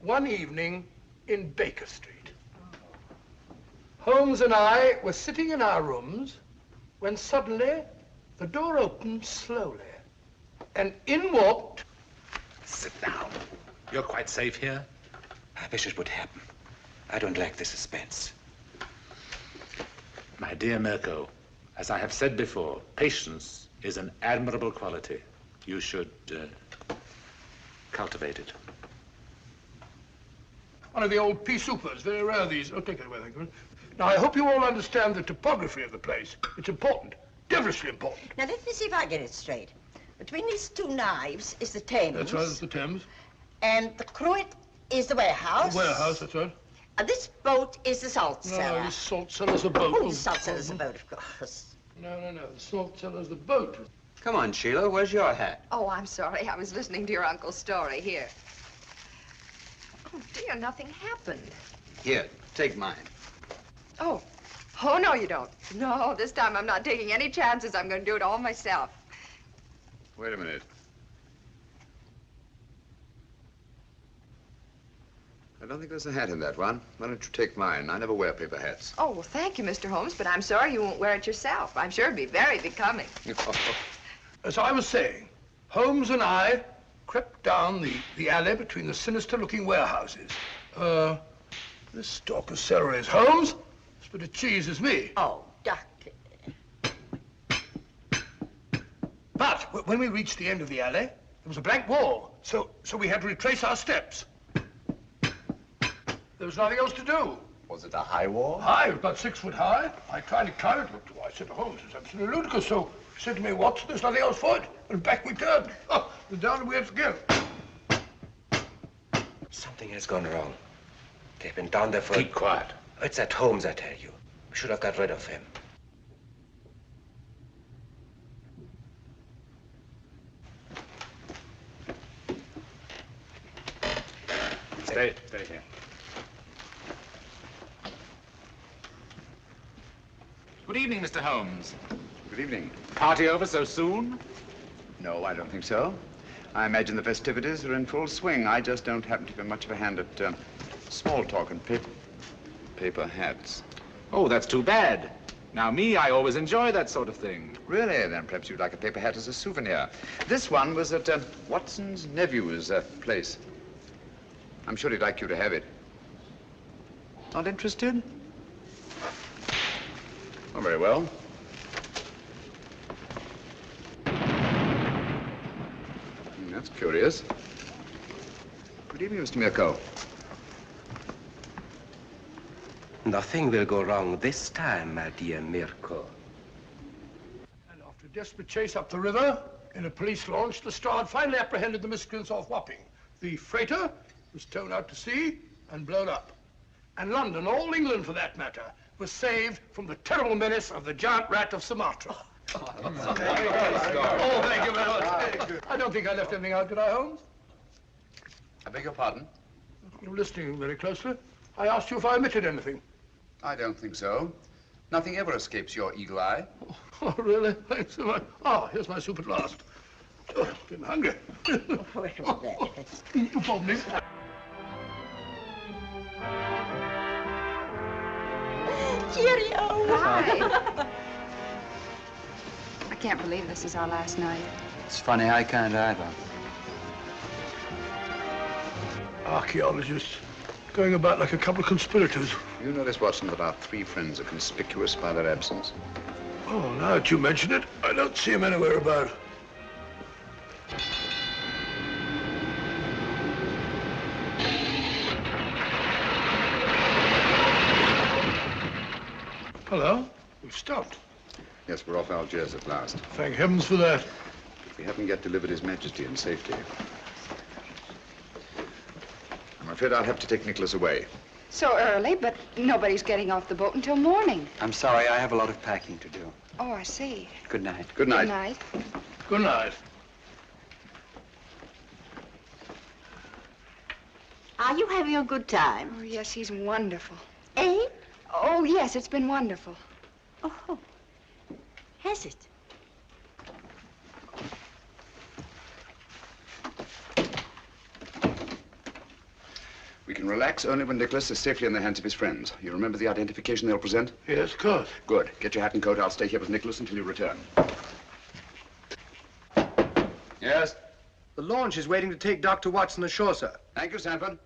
one evening in Baker Street. Holmes and I were sitting in our rooms when suddenly the door opened slowly and in walked... Sit down. You're quite safe here. I wish it would happen. I don't like the suspense. My dear Mirko, as I have said before, patience is an admirable quality. You should cultivate it. One of the old pea soupers, very rare these. Oh, take it away, thank you. Now, I hope you all understand the topography of the place. It's important, devilishly important. Now, let me see if I get it straight. Between these 2 knives is the Thames. That's right, it's the Thames. And the cruet is the warehouse. The warehouse, that's right. And this boat is the salt cellar. No, the salt cellar's a boat. Oh, the salt cellar's a boat, of course. No. The salt cellar's the boat. Come on, Sheila, where's your hat? Oh, I'm sorry. I was listening to your uncle's story. Here. Oh, dear, nothing happened. Here, take mine. Oh. Oh, no, you don't. No, this time I'm not taking any chances. I'm going to do it all myself. Wait a minute. I don't think there's a hat in that one. Why don't you take mine? I never wear paper hats. Oh, well, thank you, Mr. Holmes, but I'm sorry you won't wear it yourself. I'm sure it'd be very becoming. As I was saying, Holmes and I crept down the alley between the sinister-looking warehouses. This stalk of celery is Holmes. This bit of cheese is me. Oh, Doctor. But when we reached the end of the alley, there was a blank wall. So we had to retrace our steps. There was nothing else to do. Was it a high wall? High, about 6 foot high. I tried to climb it. I said to Holmes, it's absolutely ludicrous. So he said to me, Watson, there's nothing else for it. And back we turned. Oh, and down we had to go. Something has gone wrong. They've been down there for... Keep quiet. It's that Holmes, I tell you. We should have got rid of him. Stay here. Good evening, Mr. Holmes. Good evening. Party over so soon? No, I don't think so. I imagine the festivities are in full swing. I just don't happen to be much of a hand at small talk and paper hats. Oh, that's too bad. Now, me, I always enjoy that sort of thing. Really? Then perhaps you'd like a paper hat as a souvenir. This one was at Watson's nephew's place. I'm sure he'd like you to have it. Not interested? Oh, very well. That's curious. Good evening, Mr. Mirko. Nothing will go wrong this time, my dear Mirko. And after a desperate chase up the river, in a police launch, the Strad finally apprehended the miscreants off Wapping. The freighter was towed out to sea and blown up. And London, all England for that matter, was saved from the terrible menace of the giant rat of Sumatra. Oh, thank you very much. I don't think I left anything out, did I, Holmes? I beg your pardon? You're listening very closely. I asked you if I omitted anything. I don't think so. Nothing ever escapes your eagle eye. Oh, really? Thanks so much. Oh, here's my soup at last. Oh, I'm hungry. You pardon me. Cheerio! Hi. I can't believe this is our last night. It's funny, I can't either. Archaeologists going about like a couple of conspirators. You notice, Watson, that our 3 friends are conspicuous by their absence. Oh, now that you mention it, I don't see him anywhere about. Hello? We've stopped. Yes, we're off Algiers at last. Thank heavens for that. We haven't yet delivered His Majesty in safety. I'm afraid I'll have to take Nikolas away. So early, but nobody's getting off the boat until morning. I'm sorry, I have a lot of packing to do. Oh, I see. Good night. Good night. Good night. Good night. Are you having a good time? Oh, yes, he's wonderful. Eh? Oh, yes, it's been wonderful. Oh, has it? We can relax only when Nikolas is safely in the hands of his friends. You remember the identification they'll present? Yes, of course. Good. Get your hat and coat. I'll stay here with Nikolas until you return. Yes? The launch is waiting to take Dr. Watson ashore, sir. Thank you, Sanford.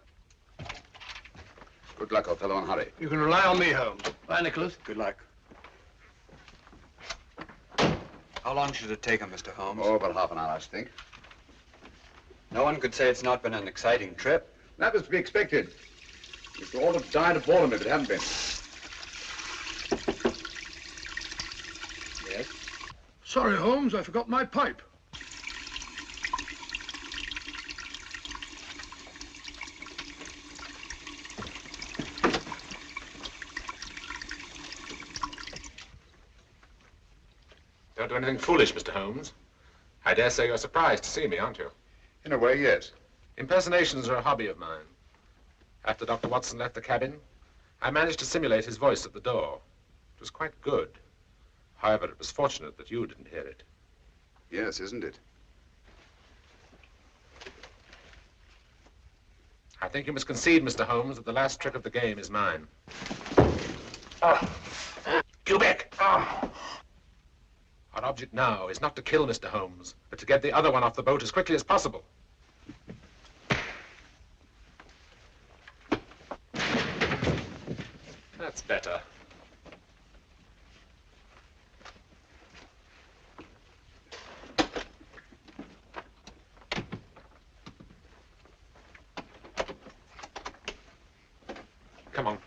Good luck, old fellow, and hurry. You can rely on me, Holmes. Bye, Nikolas. Good luck. How long should it take him, Mr. Holmes? Oh, about half an hour, I should think. No one could say it's not been an exciting trip. That was to be expected. We'd all have died aboard him if it hadn't been. Yes? Sorry, Holmes, I forgot my pipe. Don't do anything foolish, Mr. Holmes. I dare say you're surprised to see me, aren't you? In a way, yes. Impersonations are a hobby of mine. After Dr. Watson left the cabin, I managed to simulate his voice at the door. It was quite good. However, it was fortunate that you didn't hear it. Yes, isn't it? I think you must concede, Mr. Holmes, that the last trick of the game is mine. Cubic! Our object now is not to kill Mr. Holmes, but to get the other one off the boat as quickly as possible. That's better. Come on.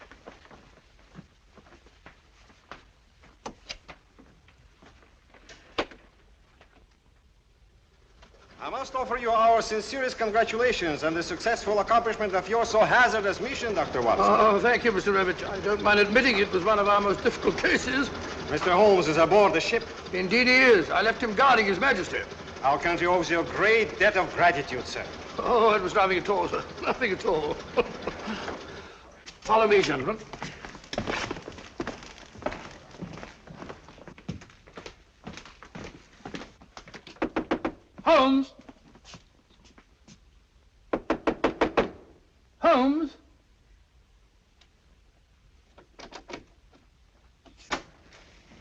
I must offer you our sincerest congratulations on the successful accomplishment of your so hazardous mission, Dr. Watson. Oh, thank you, Mr. Revich. I don't mind admitting it was one of our most difficult cases. Mr. Holmes is aboard the ship. Indeed he is. I left him guarding His Majesty. Our country owes you a great debt of gratitude, sir. Oh, it was nothing at all, sir. Nothing at all. Follow me, gentlemen. Holmes! Holmes!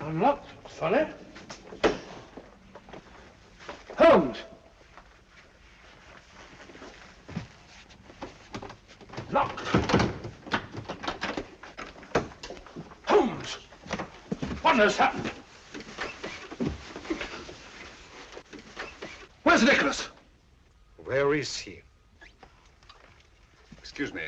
Unlocked. Funny. Holmes! Locked. Holmes! What has happened? Where's Nikolas? Where is he? Excuse me.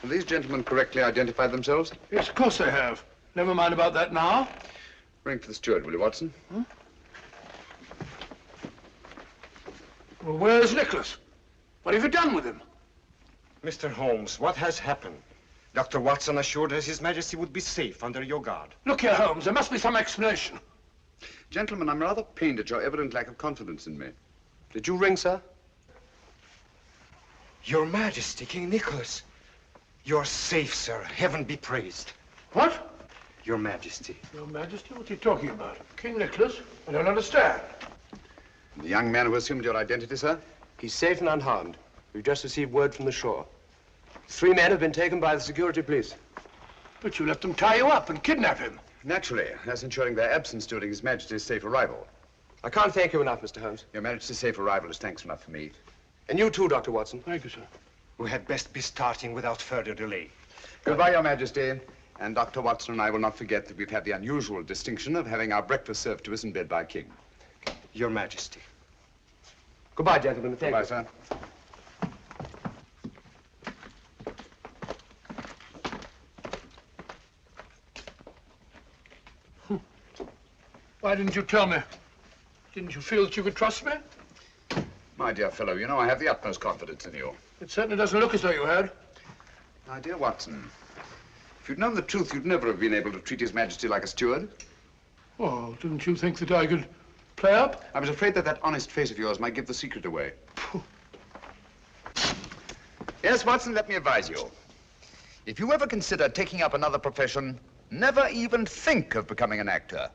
Have these gentlemen correctly identified themselves? Yes, of course they have. Never mind about that now. Ring for the steward, will you, Watson? Well, where's Nikolas? What have you done with him? Mr. Holmes, what has happened? Dr. Watson assured us His Majesty would be safe under your guard. Look here, Holmes, there must be some explanation. Gentlemen, I'm rather pained at your evident lack of confidence in me. Did you ring, sir? Your Majesty, King Nikolas. You're safe, sir. Heaven be praised. What? Your Majesty. Your Majesty? What are you talking about? King Nikolas? I don't understand. The young man who assumed your identity, sir? He's safe and unharmed. We've just received word from the shore. 3 men have been taken by the security police. But you let them tie you up and kidnap him. Naturally, as ensuring their absence during His Majesty's safe arrival. I can't thank you enough, Mr. Holmes. Your Majesty's safe arrival is thanks enough for me. And you too, Dr. Watson. Thank you, sir. We had best be starting without further delay. Goodbye, Your Majesty. And Dr. Watson and I will not forget that we've had the unusual distinction of having our breakfast served to us in bed by a king. Your Majesty. Goodbye, gentlemen. Thank you. Goodbye, sir. Why didn't you tell me? Didn't you feel that you could trust me? My dear fellow, you know I have the utmost confidence in you. It certainly doesn't look as though you had. My dear Watson, if you'd known the truth, you'd never have been able to treat His Majesty like a steward. Oh, didn't you think that I could play up? I was afraid that that honest face of yours might give the secret away. Yes, Watson, let me advise you. If you ever consider taking up another profession, never even think of becoming an actor.